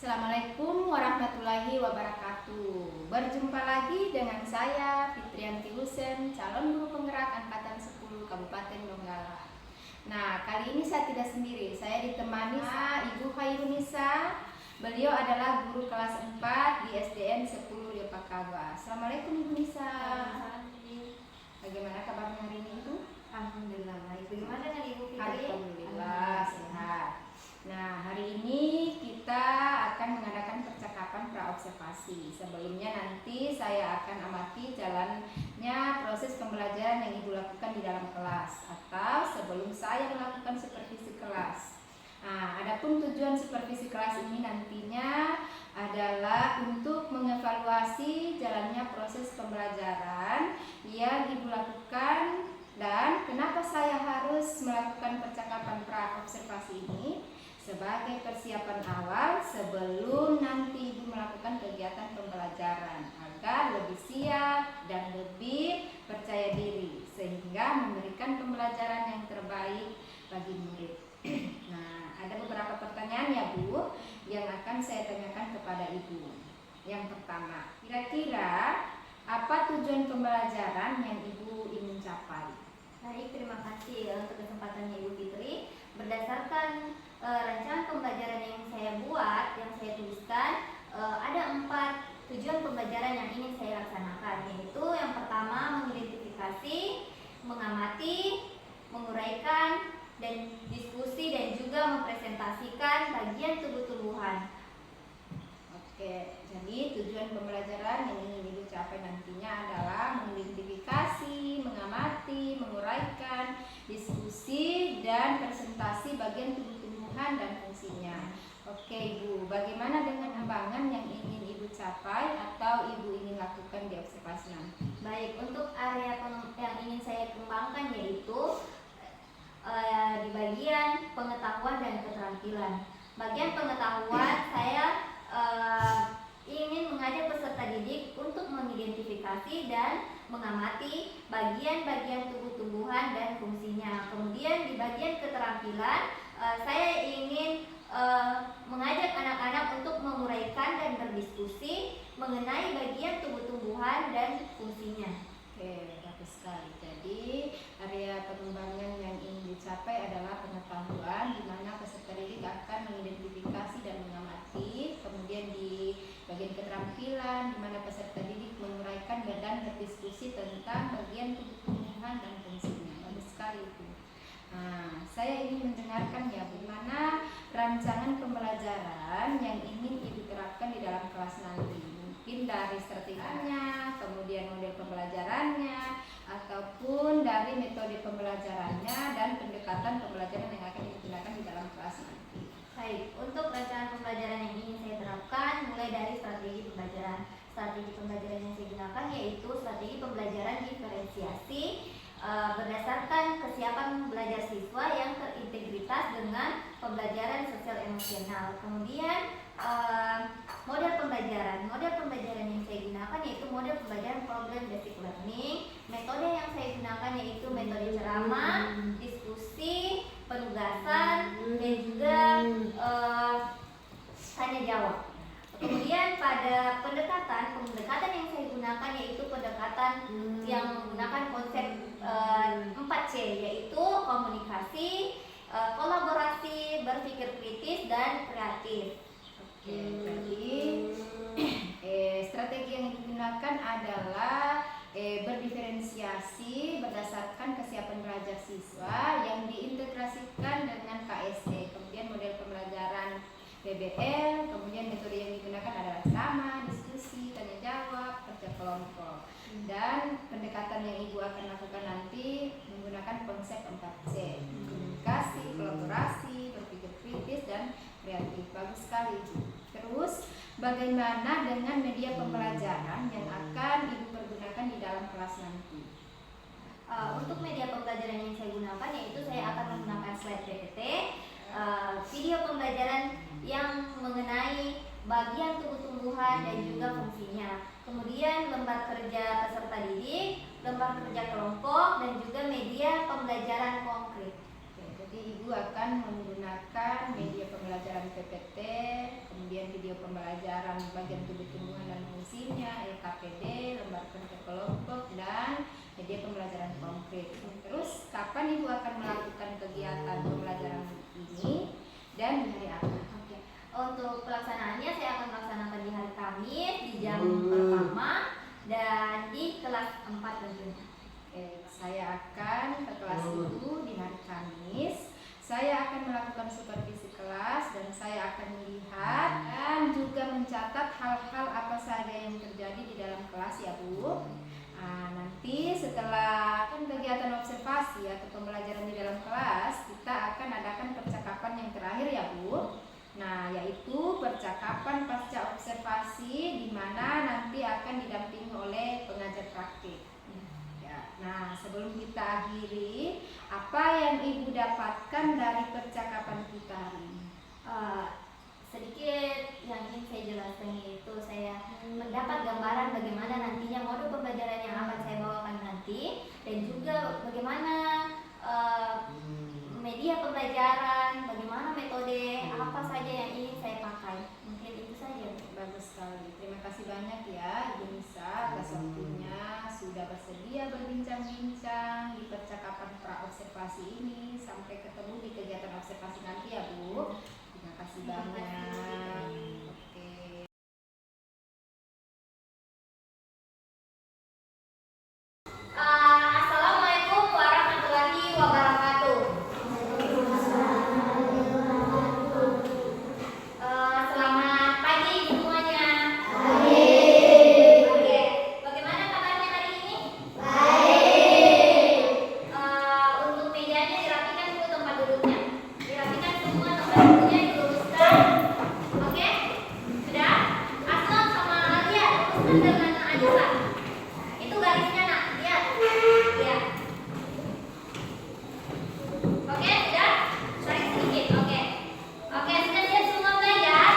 Assalamualaikum warahmatullahi wabarakatuh. Berjumpa lagi dengan saya Fitrianti Husen, calon guru penggerak angkatan 10 Kabupaten Donggala. Nah, kali ini saya tidak sendiri. Saya ditemani Ibu Khairunisa. Beliau adalah guru kelas 4 di SDN 10 Depakaba. Assalamualaikum Ibu Nisa. Bagaimana kabarnya hari ini Ibu? Alhamdulillah baik. Bagaimana dengan Ibu Fitri? Alhamdulillah sehat. Nah, hari ini kita akan mengadakan percakapan praobservasi. Sebelumnya nanti saya akan amati jalannya proses pembelajaran yang Ibu lakukan di dalam kelas atau sebelum saya melakukan supervisi kelas. Nah, adapun tujuan supervisi kelas ini nantinya adalah untuk mengevaluasi jalannya proses pembelajaran yang Ibu lakukan dan kenapa saya harus melakukan percakapan praobservasi ini sebagai persiapan awal sebelum nanti Ibu melakukan kegiatan pembelajaran agar lebih siap dan lebih percaya diri sehingga memberikan pembelajaran yang terbaik bagi murid. Nah, ada beberapa pertanyaan ya Bu yang akan saya tanyakan kepada Ibu. Yang pertama, kira-kira apa tujuan pembelajaran yang Ibu ingin capai? Baik, terima kasih untuk kesempatannya Ibu Fitri. Berdasarkan rancangan pembelajaran yang saya buat, yang saya tuliskan, ada 4 tujuan pembelajaran yang ingin saya laksanakan, yaitu yang pertama mengidentifikasi, mengamati, menguraikan, dan diskusi dan juga mempresentasikan bagian tubuh-tumbuhan. Oke, jadi tujuan pembelajaran yang ingin Ibu capai nantinya adalah mengidentifikasi, mengamati, menguraikan, diskusi, dan presentasi bagian tubuh-tumbuhan dan fungsinya. Oke Ibu, bagaimana dengan abangan yang ingin Ibu capai atau Ibu ingin lakukan di observasi nanti? Baik, untuk area yang ingin saya kembangkan yaitu di bagian pengetahuan dan keterampilan. Bagian pengetahuan saya ingin mengajak peserta didik untuk mengidentifikasi dan mengamati bagian-bagian tubuh-tumbuhan dan fungsinya. Kemudian di bagian keterampilan saya ingin mengajak anak-anak untuk menguraikan dan berdiskusi mengenai bagian tubuh-tumbuhan dan fungsinya. Oke, bagus sekali. Jadi area pengembangan yang ingin dicapai adalah pengetahuan di mana peserta didik akan mengidentifikasi dan mengamati. Kemudian di bagian keterampilan di mana peserta didik menguraikan dan berdiskusi tentang bagian tubuh-tumbuhan dan fungsinya. Bagus sekali itu. Nah, saya ingin mendengarkan ya bagaimana rancangan pembelajaran yang ingin Ibu terapkan di dalam kelas nanti. Mungkin dari strateginya, kemudian model pembelajarannya, ataupun dari metode pembelajarannya dan pendekatan pembelajaran yang akan digunakan di dalam kelas nanti. Baik, untuk rancangan pembelajaran yang ingin saya terapkan mulai dari strategi pembelajaran. Strategi pembelajaran yang saya gunakan yaitu strategi pembelajaran diferensiasi berdasarkan kesiapan belajar siswa yang terintegritas dengan pembelajaran sosial emosional. Kemudian model pembelajaran yang saya gunakan yaitu model pembelajaran problem basic learning. Metode yang saya gunakan yaitu metode ceramah, diskusi, penugasan, dan juga tanya jawab. Kemudian pada pendekatan yang saya gunakan yaitu pendekatan yang menggunakan konsep 4C, yaitu komunikasi, kolaborasi, berpikir kritis, dan kreatif. Oke, jadi strategi yang digunakan adalah berdiferensiasi berdasarkan kesiapan belajar siswa yang diintegrasikan dengan KSE. Kemudian model pembelajaran PBL, kemudian metode yang digunakan adalah ceramah, diskusi, tanya jawab, kerja kelompok. Dan pendekatan yang Ibu akan lakukan nanti menggunakan konsep 4C, komunikasi, kolaborasi, berpikir kritis, dan kreatif. Bagus sekali Ibu. Terus bagaimana dengan media pembelajaran yang akan Ibu pergunakan di dalam kelas nanti? Untuk media pembelajaran yang saya gunakan yaitu saya akan menggunakan slide PPT, video pembelajaran yang mengenai bagian tubuh-tumbuhan dan juga fungsinya. Kemudian lembar kerja peserta didik, lembar kerja kelompok, dan juga media pembelajaran konkret. Jadi Ibu akan menggunakan media pembelajaran PPT, kemudian kemudian video pembelajaran bagian tubuh tumbuhan dan fungsinya, EKPD, lembar kerja kelompok, dan media pembelajaran konkret. Terus kapan Ibu akan melakukan kegiatan pembelajaran ini dan di hari apa? Oke. Untuk pelaksanaannya saya akan melaksanakan di hari Kamis di jam pertama dan di kelas 4 tentunya. Oke, saya akan ke kelas Ibu di hari Kamis. Saya akan melakukan supervisi kelas dan saya akan melihat dan juga mencatat hal-hal apa saja yang terjadi di dalam kelas ya Bu. Nanti setelah kegiatan observasi atau pembelajaran di dalam kelas, kita akan adakan percakapan yang terakhir ya Bu. Nah, yaitu percakapan pasca observasi di mana nanti akan didampingi oleh pengajar praktik. Nah, sebelum kita akhiri, apa yang Ibu dapatkan dari percakapan kita hari ini? Sedikit yang ingin saya jelaskan itu saya mendapat gambaran bagaimana nantinya modul pembelajaran yang akan saya bawakan nanti dan juga bagaimana media pembelajaran, bagaimana metode, apa saja yang ingin saya pakai. Mungkin itu saja. Bagus sekali. Terima kasih banyak ya Ibu Nisa atas waktunya sudah bersedia berbincang-bincang di percakapan pra-observasi ini. Sampai ketemu di kegiatan observasi nanti ya Bu. Terima kasih banyak. Oke. Assalamualaikum warahmatullahi wabarakatuh. Selamat pagi semuanya. Oke, bagaimana kabarnya hari ini? Untuk mejanya dirapikan dulu, tempat duduknya. Dirapikan semua, tempat duduknya diluruskan. Oke? Sudah? Aslam sama Alia luruskan dengan Anissa. Itu garisnya nak, lihat. Lihat. Oke, sudah? Tarik sedikit. Oke. Oke, sudah siap semua belajar?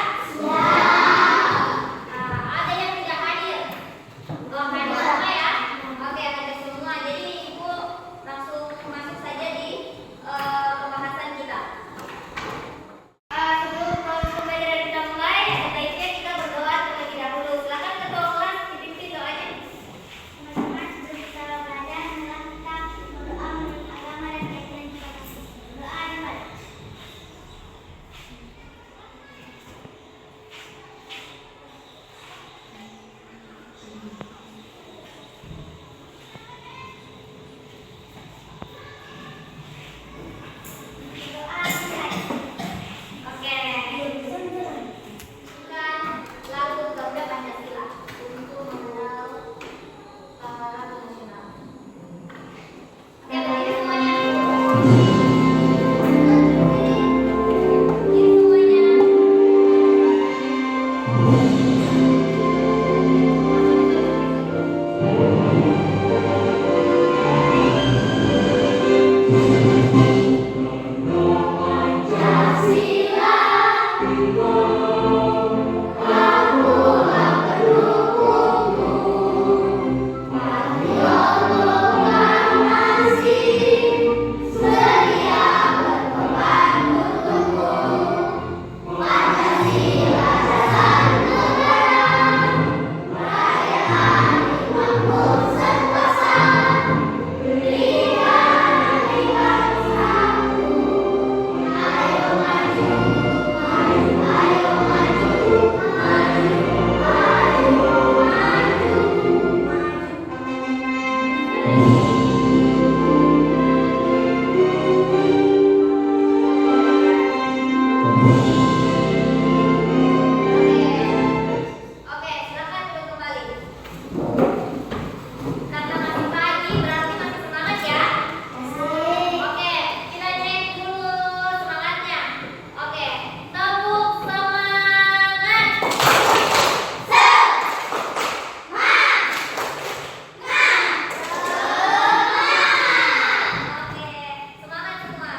Ada yang tidak hadir? Oh, hadir semua ya? Oke, hadir semua. Jadi Ibu langsung masuk saja di pembahasan kita. Sebelum proses pembelajaran kita mulai, sebaiknya kita berdoa terlebih dahulu. Silakan ketua kelas dipimpin doanya. Teman-teman, sebelum kita belajar, hendaklah kita berdoa menurut agama dan keyakinan kita masing-masing. Berdoa dimulai. Berdoa dimulai. Oke. Bukan lagu Garuda Pancasila untuk mengenal lagu nasional. Oke, berdiri semuanya. Berdiri semuanya. Oke, silakan duduk kembali. Karena masih pagi berarti masih semangat ya? Oke, kita cek dulu semangatnya. Oke, tepuk semangat. Oke, semangat semua.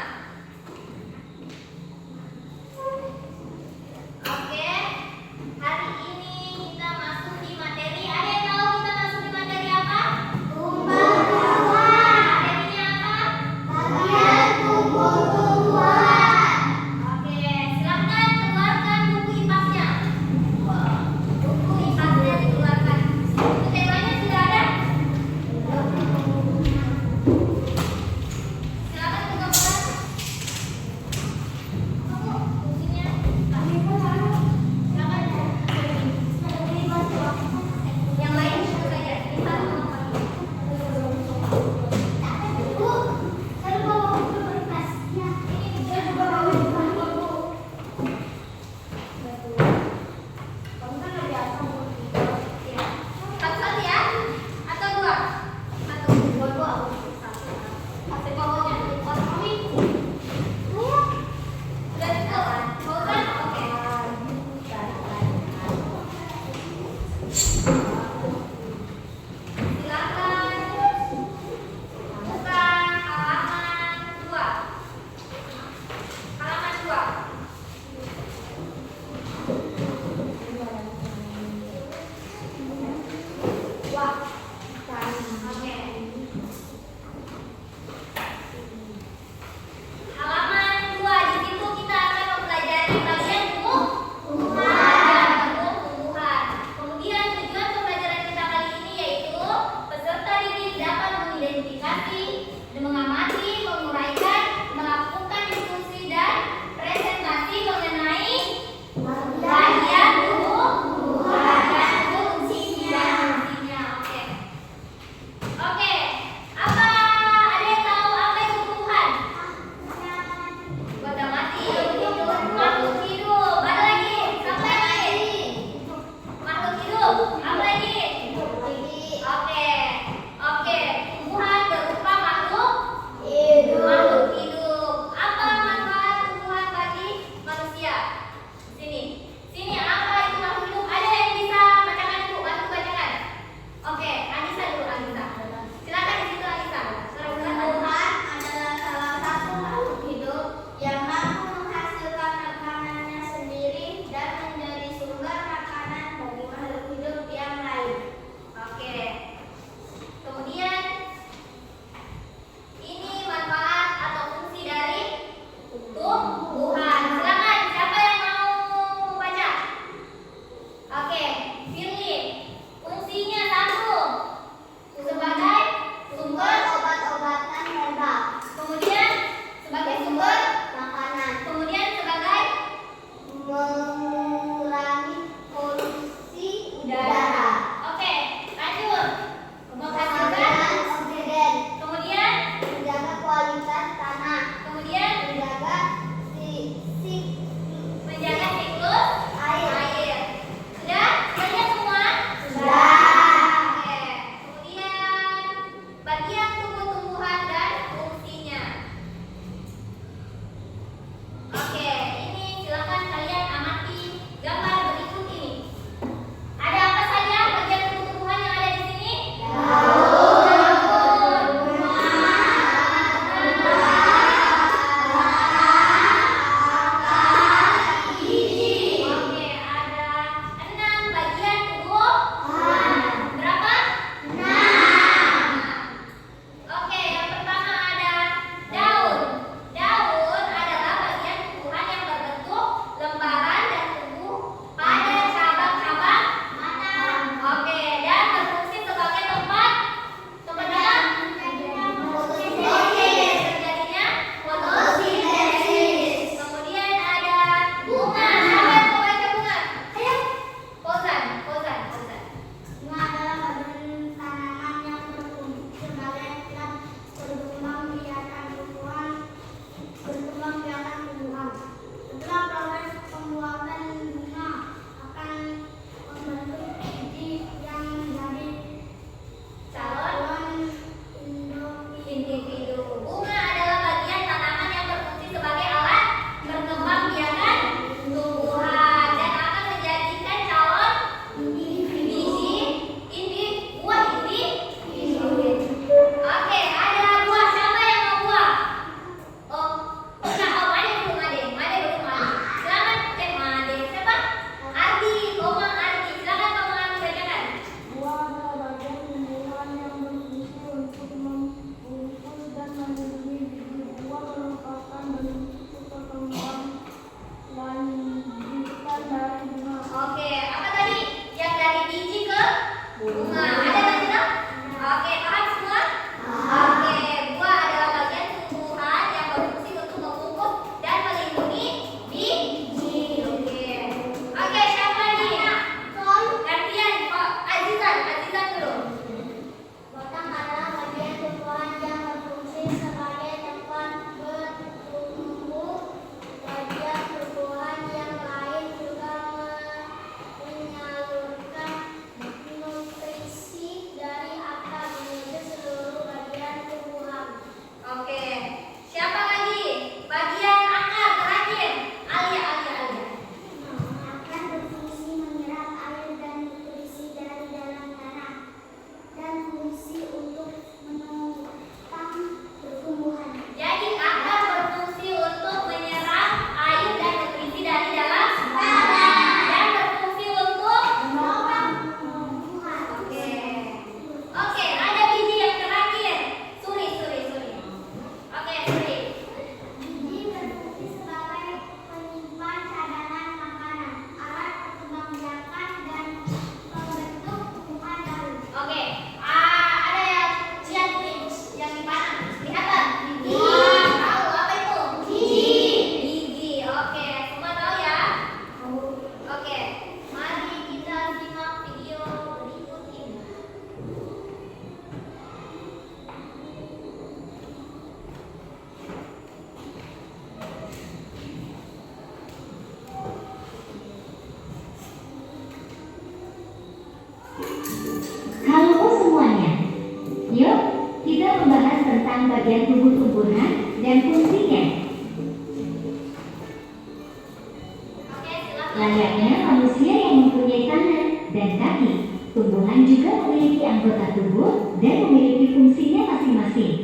Layaknya manusia yang mempunyai tangan dan kaki, tumbuhan juga memiliki anggota tubuh dan memiliki fungsinya masing-masing.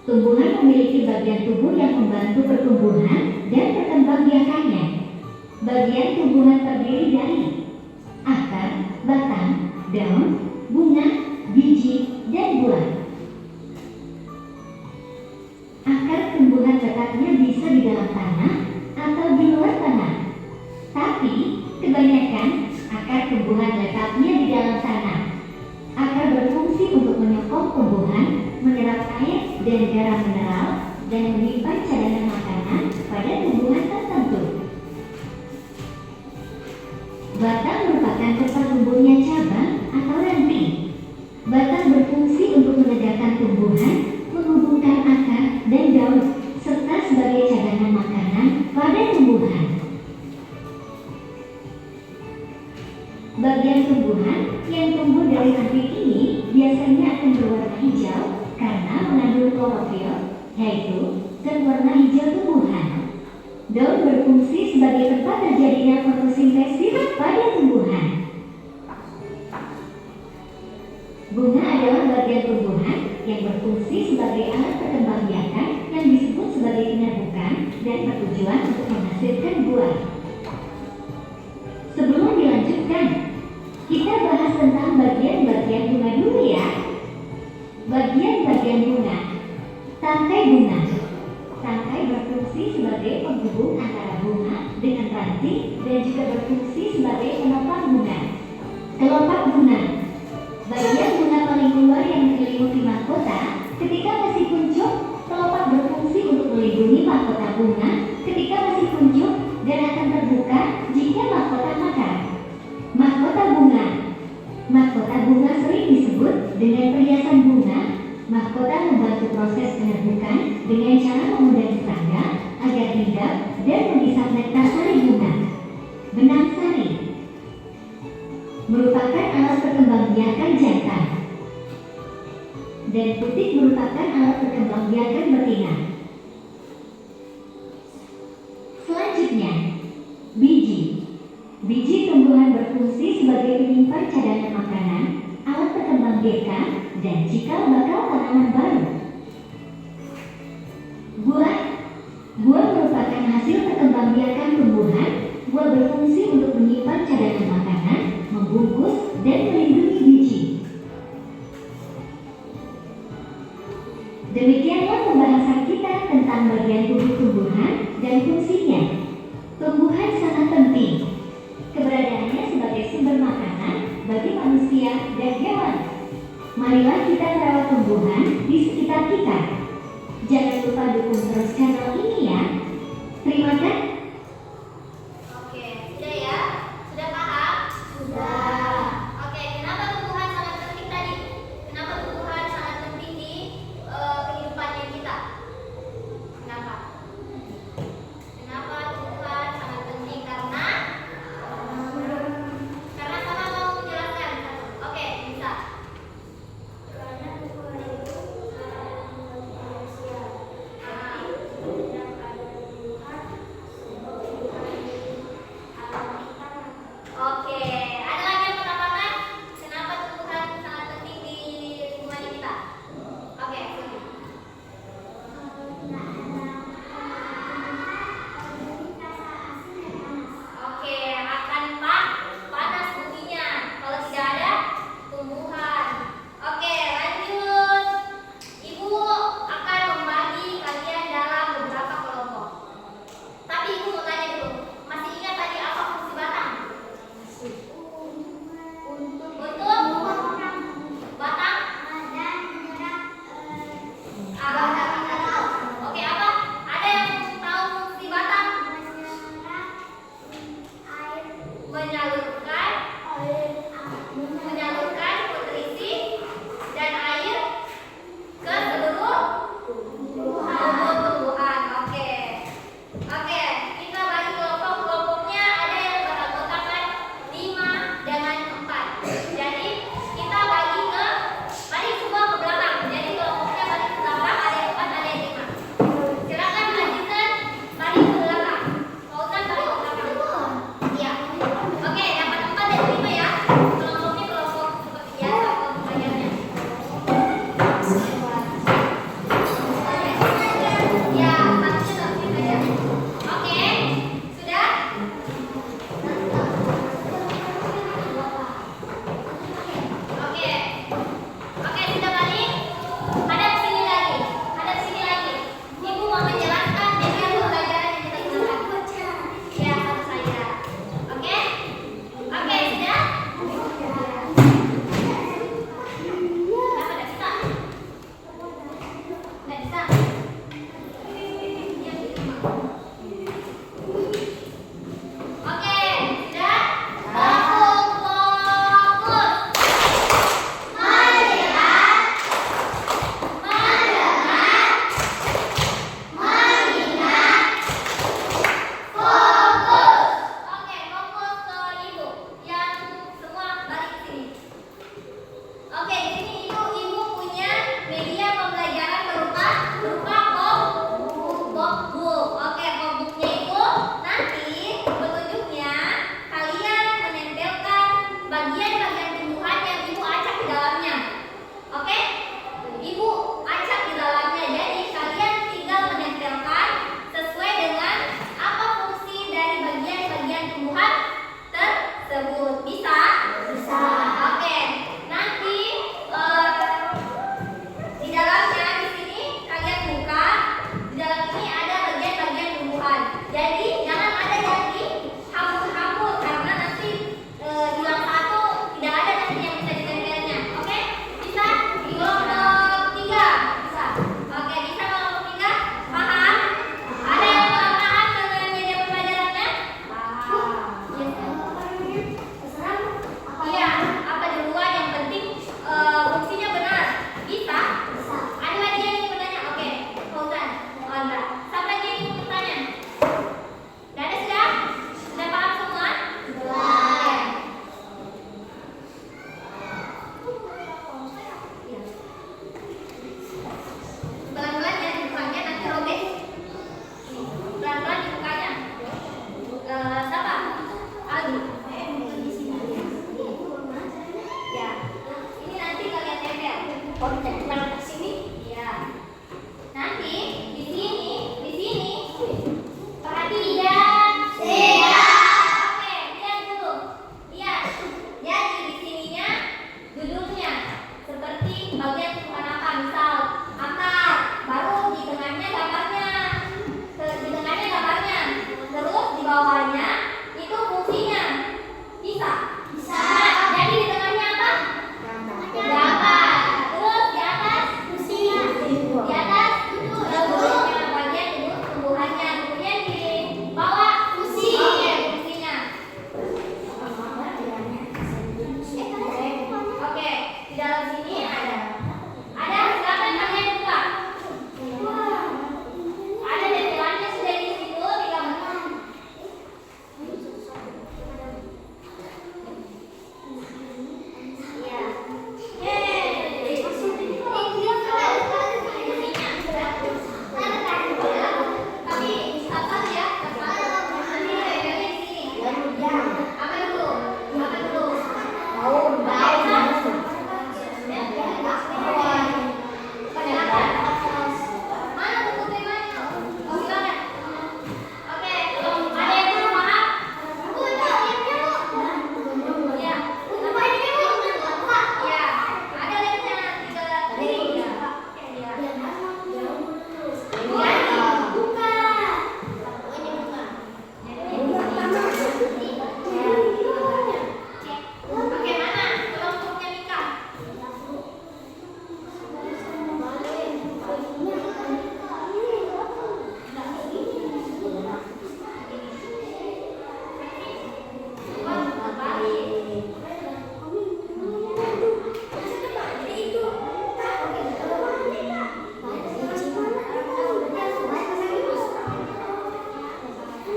Tumbuhan memiliki bagian tubuh yang membantu pertumbuhan dan perkembangbiakannya. Bagian tumbuhan terdiri dari akar, batang, daun, bunga, biji, dan buah. Akar tumbuhan letaknya bisa di dalam tanah atau di luar tanah. Tapi, kebanyakan akar tumbuhan letaknya di dalam tanah. Akar berfungsi untuk menyokong tumbuhan, menyerap air dan garam mineral, dan menyimpan cadangan makanan pada tumbuhan tertentu. Batang merupakan tempat tumbuhnya cabang atau ranting. Batang berfungsi untuk menegakkan tumbuhan, menghubungkan akar dan daun, serta sebagai cadangan makanan pada tumbuhan. Bagian tumbuhan yang tumbuh dari ranting ini biasanya akan berwarna hijau karena mengandung klorofil, yaitu zat warna hijau tumbuhan. Daun berfungsi sebagai tempat terjadinya fotosintesis pada tumbuhan. Bunga adalah bagian tumbuhan yang berfungsi sebagai alat perkembangbiakan yang disebut sebagai penyerbukan dan bertujuan untuk menghasilkan buah. Sebelum dilanjutkan, kita bahas tentang bagian-bagian bunga dulu ya. Bagian-bagian bunga. Tangkai bunga. Tangkai berfungsi sebagai penghubung antara bunga dengan ranting dan juga berfungsi sebagai penopang bunga. Kelopak bunga. Bagian bunga paling luar yang menyelimuti mahkota. Ketika masih kuncup, kelopak berfungsi untuk melindungi mahkota bunga ketika masih kuncup dan akan terbuka jika mahkota mekar. Mahkota bunga. Mahkota bunga sering disebut dengan perhiasan bunga. Mahkota membantu proses penyerbukan dengan cara mengundang serangga agar hinggap dan menghisap nektar sari bunga. Benang sari merupakan alat perkembangbiakan jantan, dan putik merupakan alat perkembangbiakan betina. Selanjutnya, biji. Biji tumbuhan berfungsi sebagai penyimpan cadangan makanan, alat perkembangbiakan, dan cikal bakal tanaman baru. Buah. Buah merupakan hasil perkembangbiakan tumbuhan. Buah berfungsi untuk menyimpan cadangan makanan, membungkus, dan melindungi biji. Demikianlah pembahasan kita tentang bagian tubuh tumbuhan dan fungsinya. Tumbuhan sangat penting. Keberadaannya sebagai sumber makanan bagi manusia dan hewan. Marilah kita merawat tumbuhan di sekitar kita. Jangan lupa dukung terus channel ini ya. Terima kasih. Oke, sudah ya? Sudah paham? Sudah. Oke, kenapa tumbuhan sangat penting tadi? Kenapa tumbuhan sangat penting di kehidupannya kita? Kenapa? Kenapa tumbuhan sangat penting? Karena sama mau menjelaskan. Oke, bisa. Karena tumbuhan itu sangat manusia. Yang ada tumbuhan Oke, ada lagi yang mau tambahkan? Kenapa tumbuhan sangat penting di lingkungan kita? Oke, Oke, akan panas buminya kalau tidak ada tumbuhan. Oke, lanjut. Ibu akan membagi kalian dalam beberapa kelompok. Tapi ibu mau tanya dulu, masih ingat tadi apa fungsi batang? Untuk batang Oke, apa? Ada yang tahu fungsi batang? Menyalurkan nutrisi dan air ke seluruh tumbuhan. Oke. Oke, kita bagi kelompok-kelompoknya ada yang beranggotakan 5 dengan 4. Jadi kita bagi ke balik semua ke belakang. Jadi kelompoknya balik ke belakang, ada yang 4, ada yang 5. Silakan lanjutkan balik ke belakang. Fauzan balik ke belakang.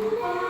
Bunga.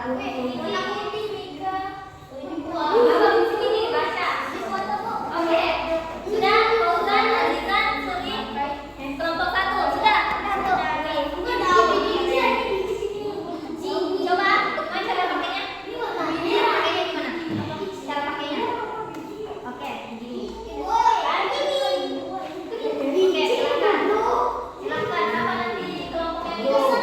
warna putih Mika. Abang di sini nih baca. Oke, sudah Fauzan, Azizan, Suri, kelompok 1 sudah. Coba, bagaimana cara pakainya? Cara pakainya gimana? Cara pakainya? Oke, begini. Oke, silakan. Silakan, apa nanti kelompoknya itu?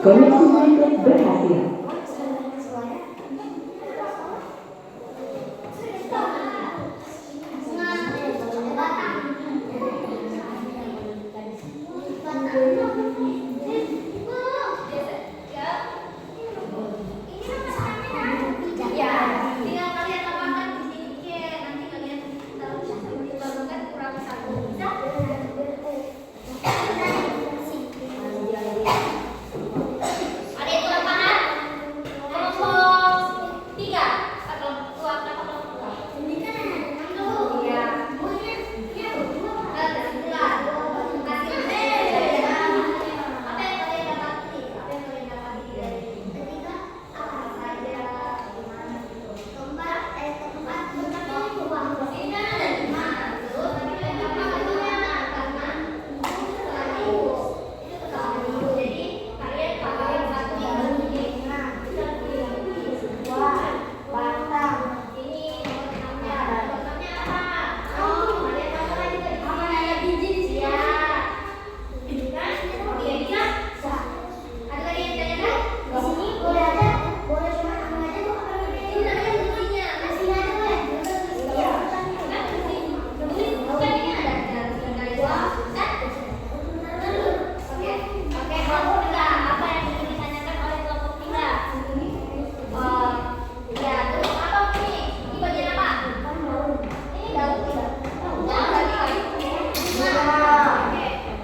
Koneksi berikut berhasil. Ya, tinggal kalian tambahkan sedikit. Nanti kalian tambahkan kurang satu. Bisa? Ada yang kurang paham? Kelompok 3 atau kelompok berapa kelompok? Ini kan ada 6. Iya. Apa yang kalian dapati? Apa yang kalian dapati dari ketiga? Apa saja? Keempat, ini kan ada 5. Terus tapi kalian dapat karena itu kesalahan. Jadi kalian pakai satu yang ini. Batang. Ini nomor 6-nya apa? Oh, kalian tahu kan juga di sini ada biji di sini. Ya. Kan? Iya bisa? Ada lagi yang ditanyakan? Di sini boleh ada, boleh cuma ambil aja kok. Ini namanya besinya. Besinya aja boleh. Iya. Kan besi. Bukan ini ada dari dua. Kan? Oke. Oke, kelompok 3. Apa yang ingin ditanyakan oleh kelompok 3? Ya, terus apa ini? Ini bagian apa? Ini daun. Daun tadi kan? Oke.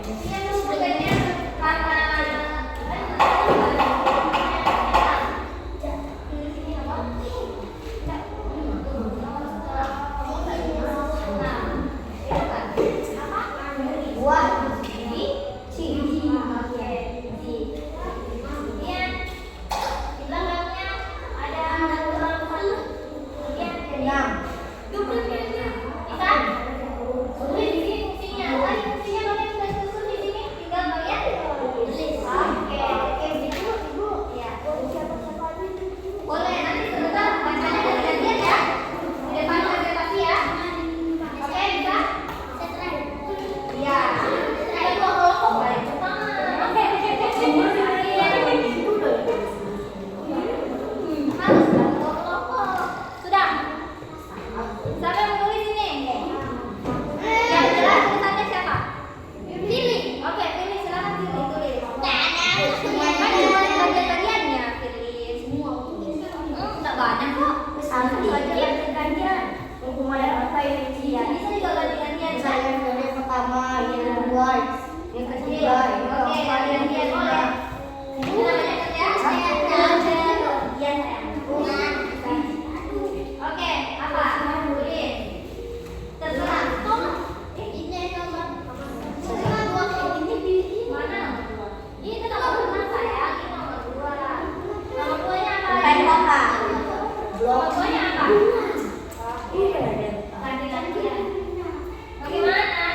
Ini tuh bagiannya karena buah biji, oke, biji. Kemudian di belakangnya ada kurang satu. Kemudian 6. Bisa? Tulis di sini fungsinya. Tadi fungsinya kalian sudah susun di sini. Tinggal kalian tulis. Oke, ibu. Ya. Boleh nanti sebentar bacanya ganti-gantian ya. Di depan presentasi ya. Oke, bisa? Iya. Ada 2 kelompok baik pertama. Oke. Harus 2 kelompok. Sudah. Siapa yang menulis ini? Yang jelas tulisannya siapa? Pilih. Oke, pilih silakan pilih tulis. Kan ada bagian-bagiannya pilih semua. Enggak banyak kok. Satu aja ganti-gantian. Hukuman apa ini? Iya, bisa juga ganti-gantian. Saya pilih pertama, yang kedua, yang ketiga. Oke, ganti-gantian boleh. Ini namanya kerja. Iya, sayang. Oke, apa? Tulis. Terserah. Ini nomor. Terserah 2. Ini pilih mana nomor 2? Ini nomor 6 sayang. Ini nomor 2. Nomor 2-nya apa? Nomor 2-nya apa? Ganti-gantian. Bagaimana?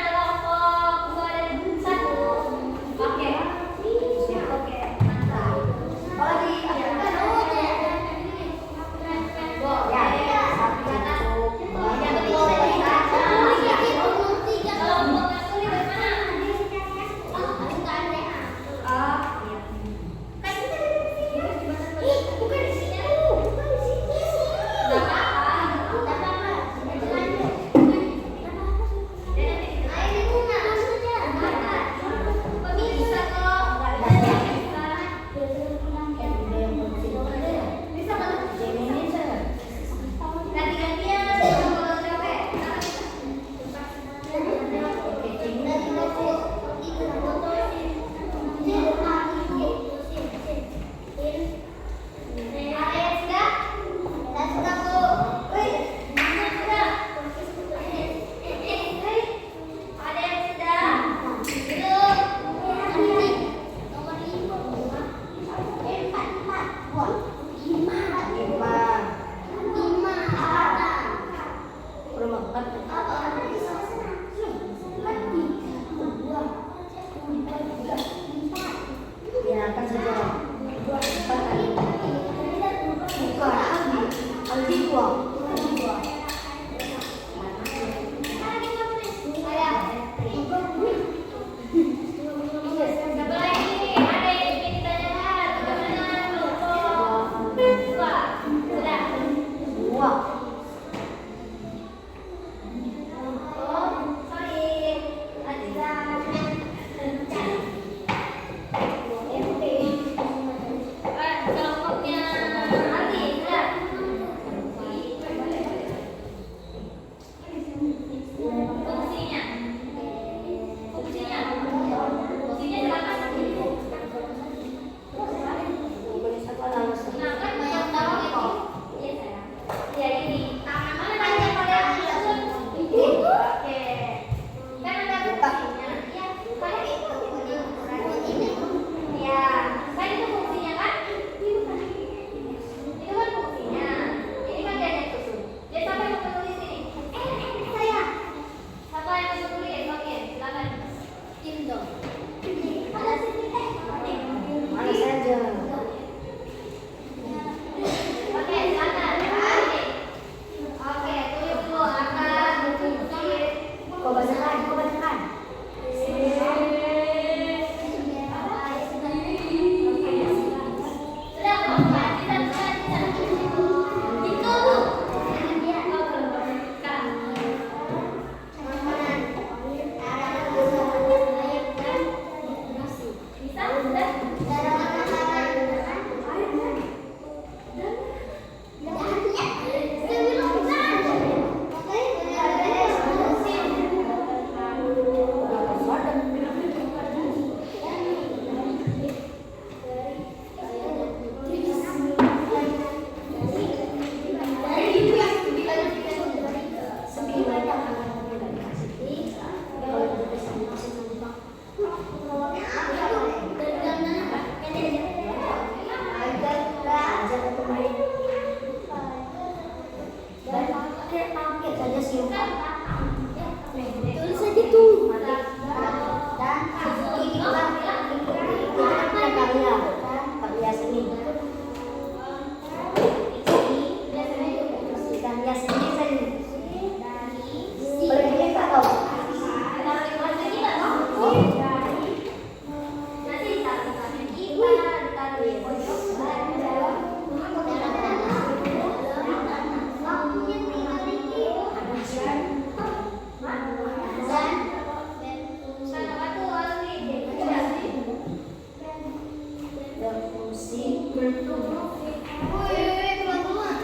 berfungsi bertumbuh. Pelan-pelan.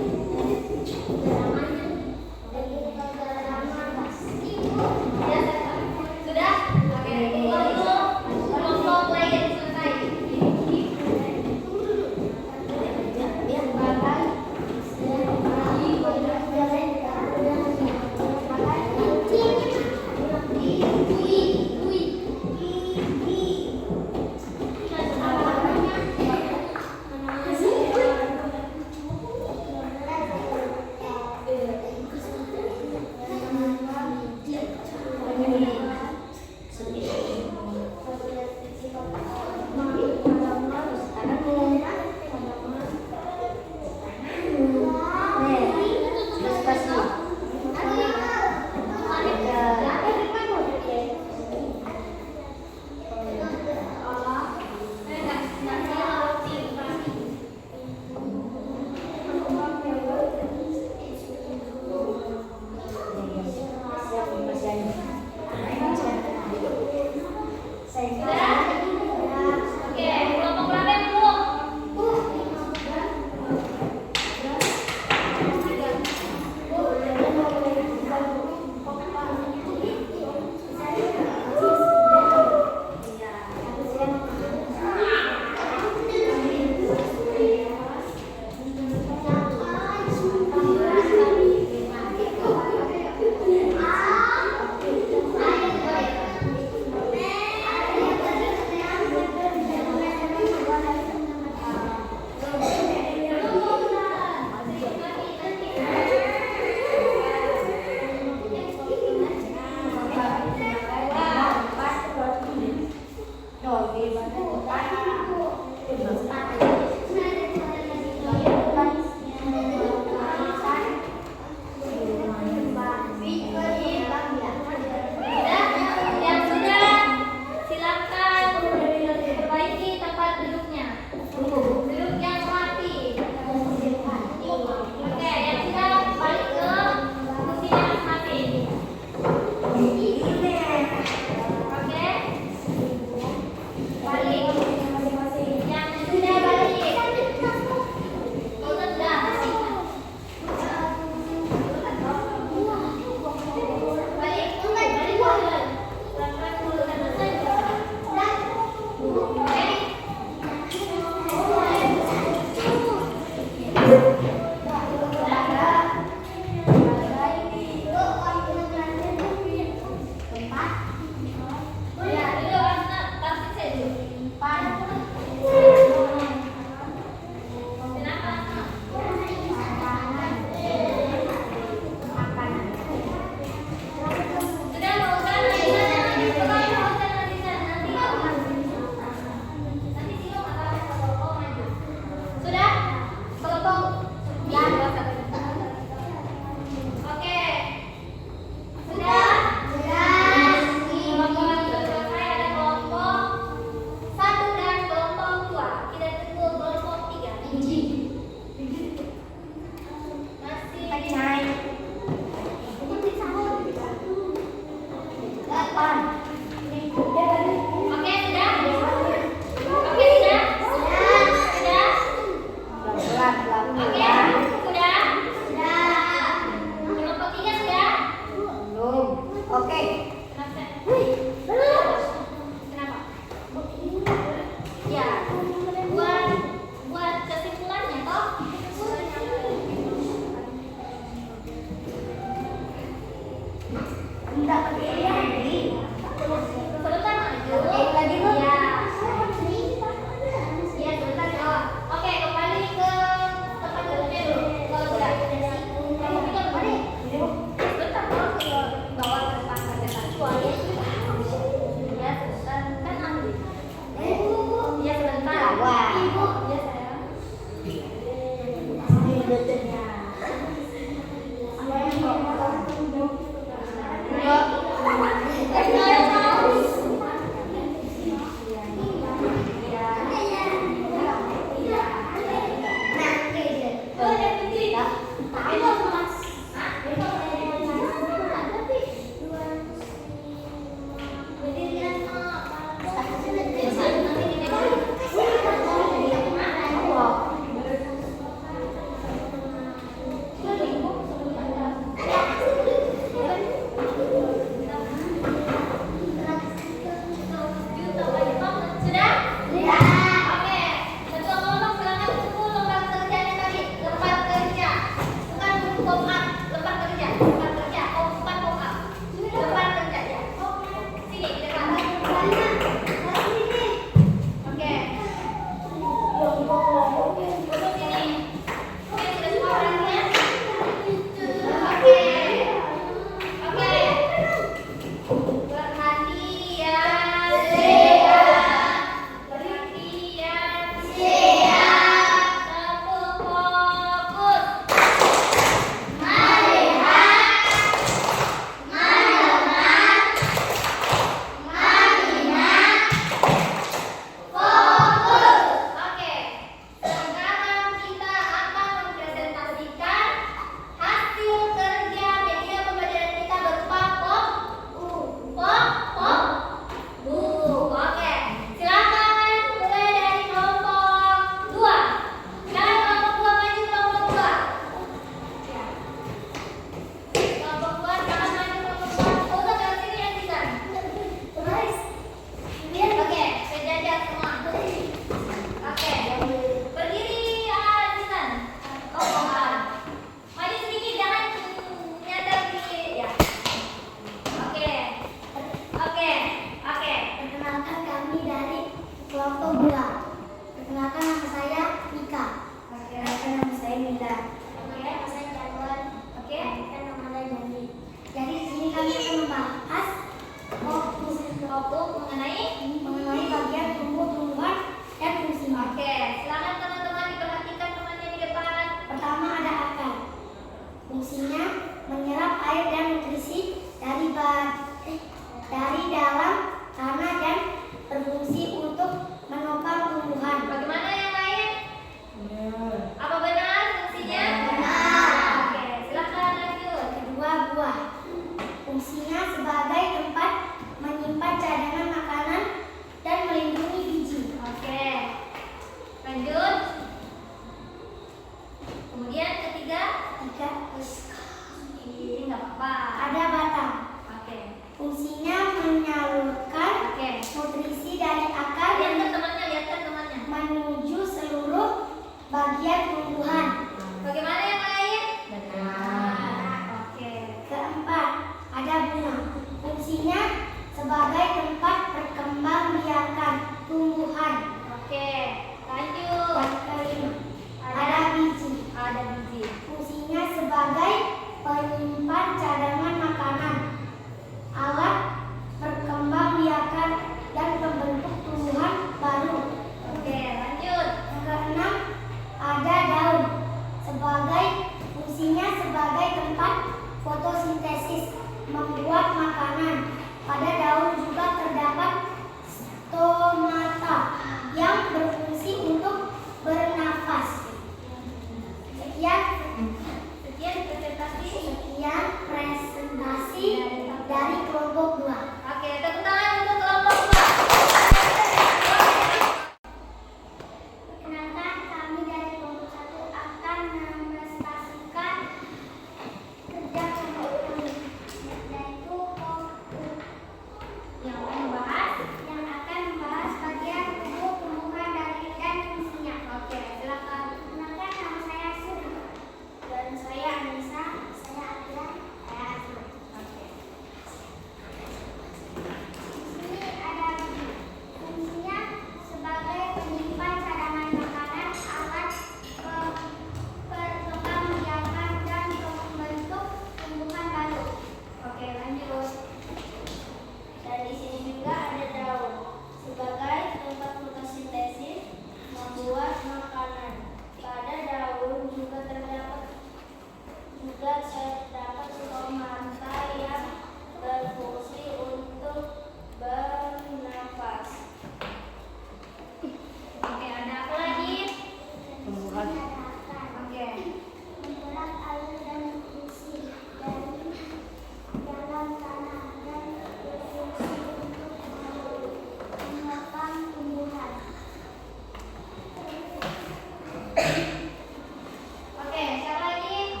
Oke, siapa lagi?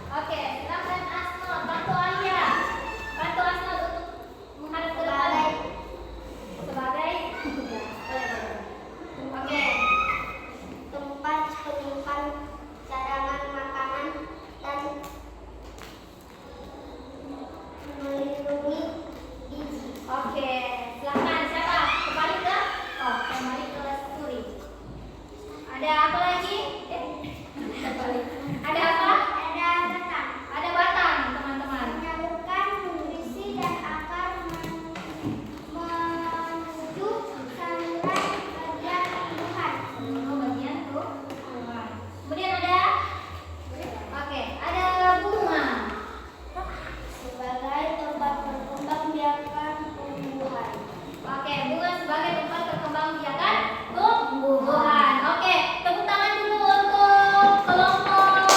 Oke, silakan Asnot. Bantu Alia. Bantu Asnot untuk menghadap ke depan. Sebagai. Oke. Tempat menyimpan cadangan makanan dan melindungi biji. Oke, silakan siapa? Kembali ke Suri. Ada apa lagi? Ada apa? Ada batang Ada batang, teman-teman. menyalurkan nutrisi dan akar menuju saluran bagian tumbuhan. Oh, bagian tuh. Kemudian ada. Oke, ada bunga. Sebagai tempat berkembang biakan tumbuhan. Oke, bunga sebagai tempat perkembangbiakan tumbuhan. Oke, tepuk tangan dulu untuk kelompok 1.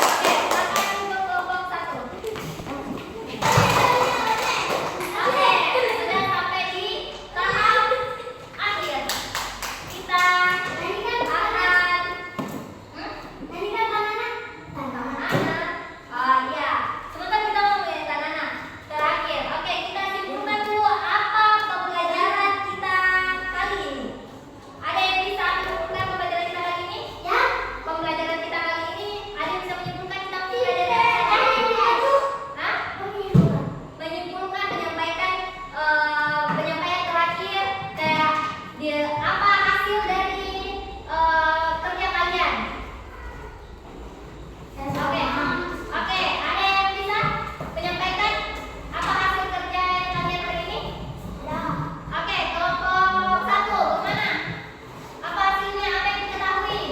Oke, silakan untuk kelompok 1. Oke, sudah sampai di tahap akhir. Kita akan Nyanyikan banana. iya. Sebentar kita mau lihat Tanana. Terakhir. Oke, kita simpulkan dulu apa pembelajaran kita kali ini. Ada yang bisa menyimpulkan pembelajaran kita kali ini? Ya. Pembelajaran kita kali ini ada yang bisa menyimpulkan kita pembelajaran kita kali ini? Hah? Menyimpulkan, menyampaikan penyampaian terakhir kayak apa hasil dari kerja kalian? Oke, ada yang bisa menyampaikan apa hasil kerja kalian hari ini? Oke, kelompok 1, kemana? Apa hasilnya? Apa yang diketahui?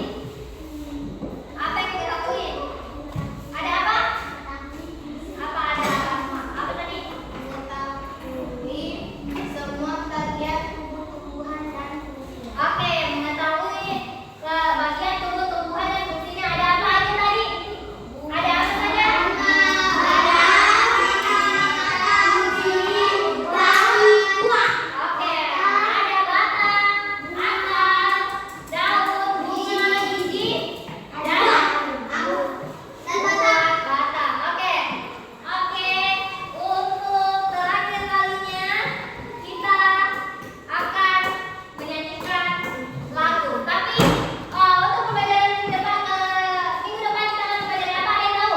Apa yang diketahui? Ada apa? Apa ada? Apa tadi? Mengetahui semua bagian tubuh tumbuhan dan fungsinya. Oke, mengetahui bagian tubuh tumbuhan dan fungsinya. Ada apa aja tadi? Ada apa saja? Oke, ada batang, akar, daun, bunga, biji, dan batang. Oke. Untuk terakhir kalinya kita akan menyanyikan lagu. Tapi untuk pembelajaran minggu depan kita akan belajar apa? Ada yang tahu?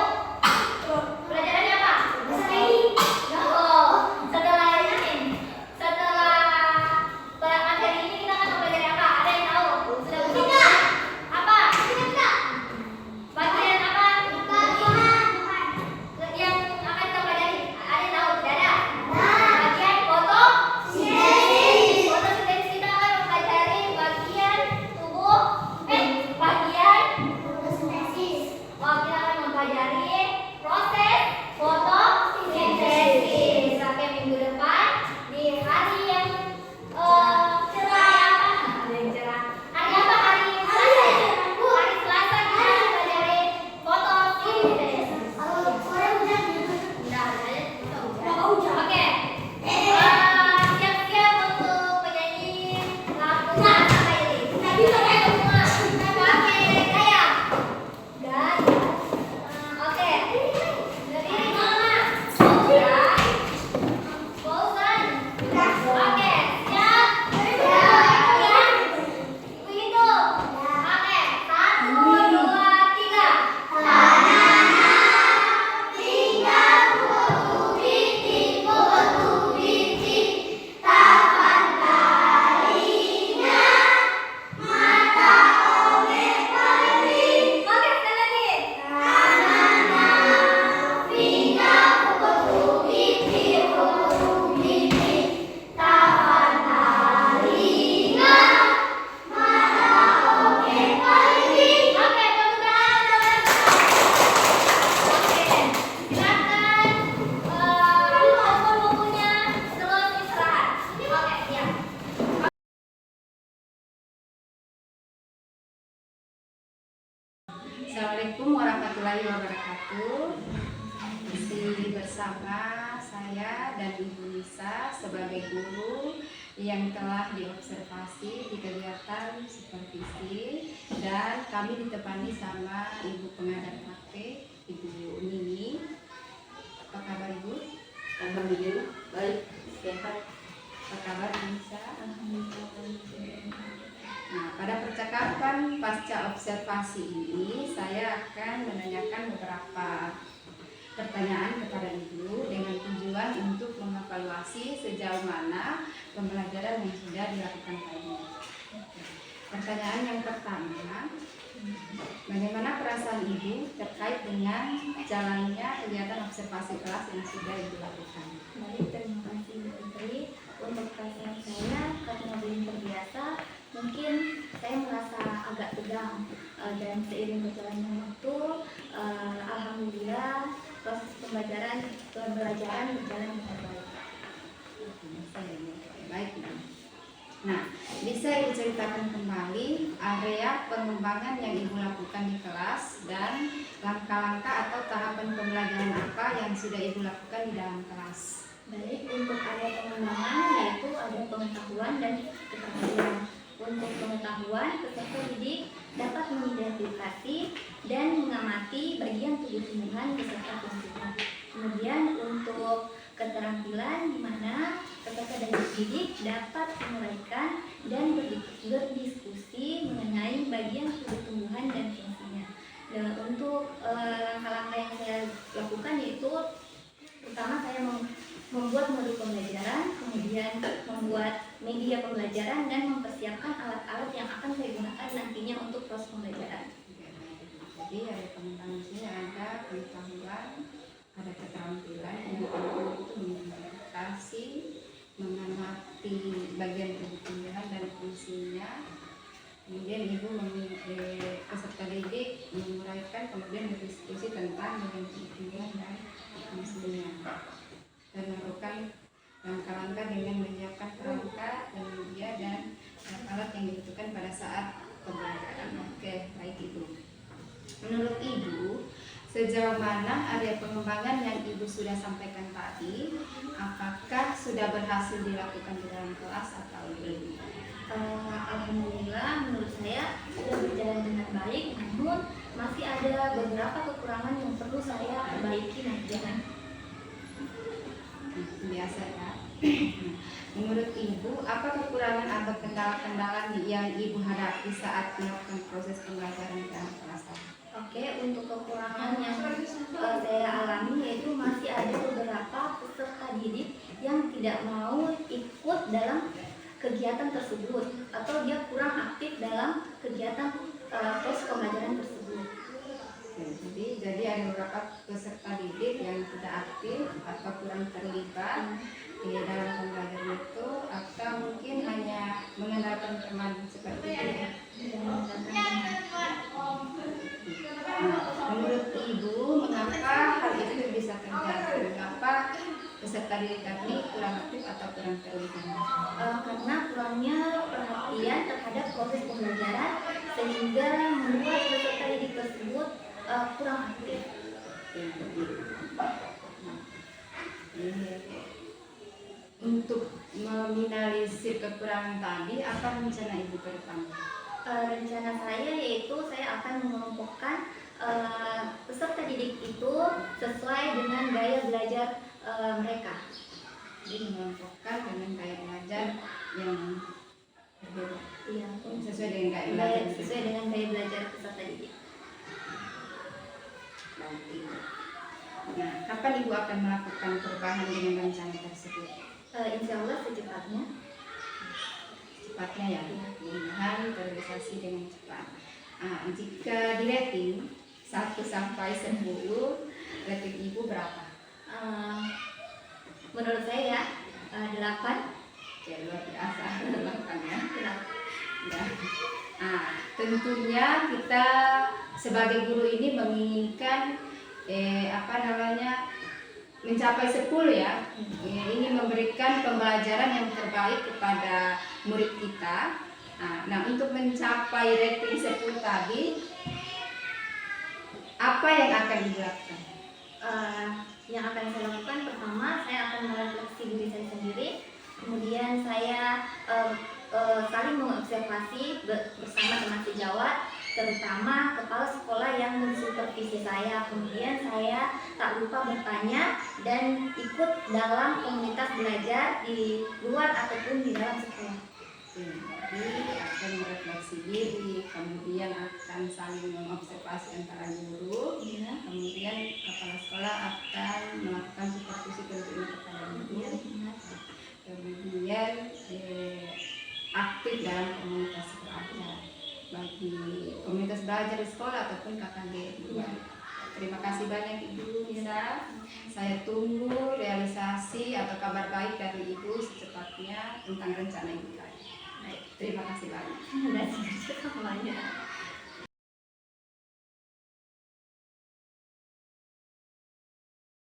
Pelajarannya apa? Oh, setelah materi ini kita akan mempelajari apa? Ada yang tahu? Sudah punya? Apa? Bagian apa? Yang akan kita pelajari. Ada yang tahu? Tidak ada? Bagian fotosintesis kita akan mempelajari bagian tubuh. Bagian. Oh, kita akan mempelajari proses fotosintesis. Sampai minggu depan di hari yang cerah apa? Hari yang cerah. Hari apa? Hari Selasa. Hari Selasa kita akan mempelajari fotosintesis. Oke. Siap-siap untuk penyanyi lagu apa ini? Pakai gaya. Oke. Berdiri mama. Bosan. Oke. Siap. Begitu. Oke. 1, 2, 3. Oke, sekali lagi. Oke, tepuk tangan. Oke, silakan telepon bukunya terus istirahat. Oke, siap. Assalamualaikum warahmatullahi wabarakatuh. Masih bersama saya dan Ibu Nisa sebagai guru yang telah diobservasi di kegiatan supervisi, dan kami ditemani sama Ibu pengajar praktek, Ibu Nini. Apa kabar Ibu? Alhamdulillah baik, sehat. Apa kabar Nisa? Alhamdulillah baik. Nah, pada percakapan pasca observasi ini, saya akan menanyakan beberapa pertanyaan kepada Ibu dengan tujuan untuk mengevaluasi sejauh mana pembelajaran yang sudah dilakukan tadi. Pertanyaan yang pertama, bagaimana perasaan Ibu terkait dengan jalannya kegiatan observasi kelas yang sudah Ibu lakukan? Baik, terima kasih Bu Putri. Untuk perasaan saya karena belum terbiasa, mungkin saya merasa agak tegang, dan seiring berjalannya waktu, alhamdulillah proses pembelajaran berjalan dengan baik. Baik. Nah, bisa Ibu ceritakan kembali area pengembangan yang Ibu lakukan di kelas dan langkah-langkah atau tahapan pembelajaran apa yang sudah Ibu lakukan di dalam kelas? Baik, untuk area pengembangan yaitu ada pengetahuan dan keterampilan. Untuk pengetahuan, peserta didik dapat mengidentifikasi dan mengamati bagian tubuh tumbuhan beserta fungsinya. Kemudian untuk keterampilan, di mana peserta dan didik dapat menguraikan dan berdiskusi mengenai bagian tubuh tumbuhan dan fungsinya. Dan untuk langkah-langkah yang saya lakukan yaitu pertama saya membuat modul pembelajaran, kemudian membuat media pembelajaran dan mempersiapkan alat-alat yang akan saya gunakan nantinya untuk proses pembelajaran. Jadi ada pengembangan di sini, ada pengetahuan, ada keterampilan, Ibu itu mengidentifikasi, mengamati bagian tubuh tumbuhan dan fungsinya. Kemudian Ibu peserta didik menguraikan, kemudian berdiskusi tentang bagian tubuh tumbuhan dan fungsinya, dan melakukan langkah-langkah dengan menyiapkan perangkat dan media dan alat yang dibutuhkan pada saat pembelajaran. Oke, baik Ibu. Menurut Ibu, sejauh mana area pengembangan yang Ibu sudah sampaikan tadi, apakah sudah berhasil dilakukan di dalam kelas atau belum? Alhamdulillah menurut saya sudah berjalan dengan baik, namun masih ada beberapa kekurangan yang perlu saya perbaiki nantinya. Biasa ya. Menurut Ibu, apa kekurangan atau kendala-kendala yang Ibu hadapi saat melakukan proses pembelajaran di dalam kelas tadi? Oke, untuk kekurangan yang saya alami yaitu masih ada beberapa peserta didik yang tidak mau ikut dalam kegiatan tersebut atau dia kurang aktif dalam kegiatan proses pembelajaran tersebut. Jadi ada beberapa peserta didik yang tidak aktif atau kurang terlibat di dalam pembelajaran itu, atau mungkin hanya mengandalkan teman seperti itu. Menurut Ibu, mengapa hal itu bisa terjadi? Mengapa peserta didik tadi kurang aktif atau kurang terlibat? Karena kurangnya perhatian terhadap proses pembelajaran sehingga membuat peserta didik tersebut kurang aktif. Untuk meminimalisir kekurangan tadi, apa rencana Ibu ke depan? Rencana saya yaitu saya akan mengelompokkan peserta didik itu sesuai dengan gaya belajar mereka. Jadi mengelompokkan dengan gaya belajar yang berbeda. Iya, Sesuai dengan gaya belajar. sesuai dengan gaya belajar peserta didik. Nah, kapan Ibu akan melakukan perubahan dengan rencana tersebut? Insya Allah secepatnya. Cepatnya ya, mudah-mudahan terrealisasi dengan cepat. Jika di rating 1 sampai 10, rating Ibu berapa? Menurut saya 8. Ya, luar biasa, 8 ya. Kenapa? Ya. Tentunya kita sebagai guru ini menginginkan mencapai 10 ya. Ini memberikan pembelajaran yang terbaik kepada murid kita. Nah, untuk mencapai rating 10 tadi, apa yang akan dilakukan? Yang akan saya lakukan pertama, saya akan merefleksi diri saya sendiri. Kemudian saya saling mengobservasi bersama teman sejawat, terutama kepala sekolah yang mensupervisi saya. Kemudian saya tak lupa bertanya dan ikut dalam komunitas belajar di luar ataupun di dalam sekolah. Jadi akan merefleksi diri, kemudian akan saling mengobservasi antara guru, kemudian kepala sekolah akan melakukan supervisi tentunya kepada guru, kemudian aktif dalam komunitas belajar, bagi komunitas belajar di sekolah ataupun KKD. Terima kasih banyak Ibu Nisa. Saya tunggu realisasi atau kabar baik dari Ibu secepatnya tentang rencana Ibu tadi. Terima kasih banyak. Terima kasih semuanya.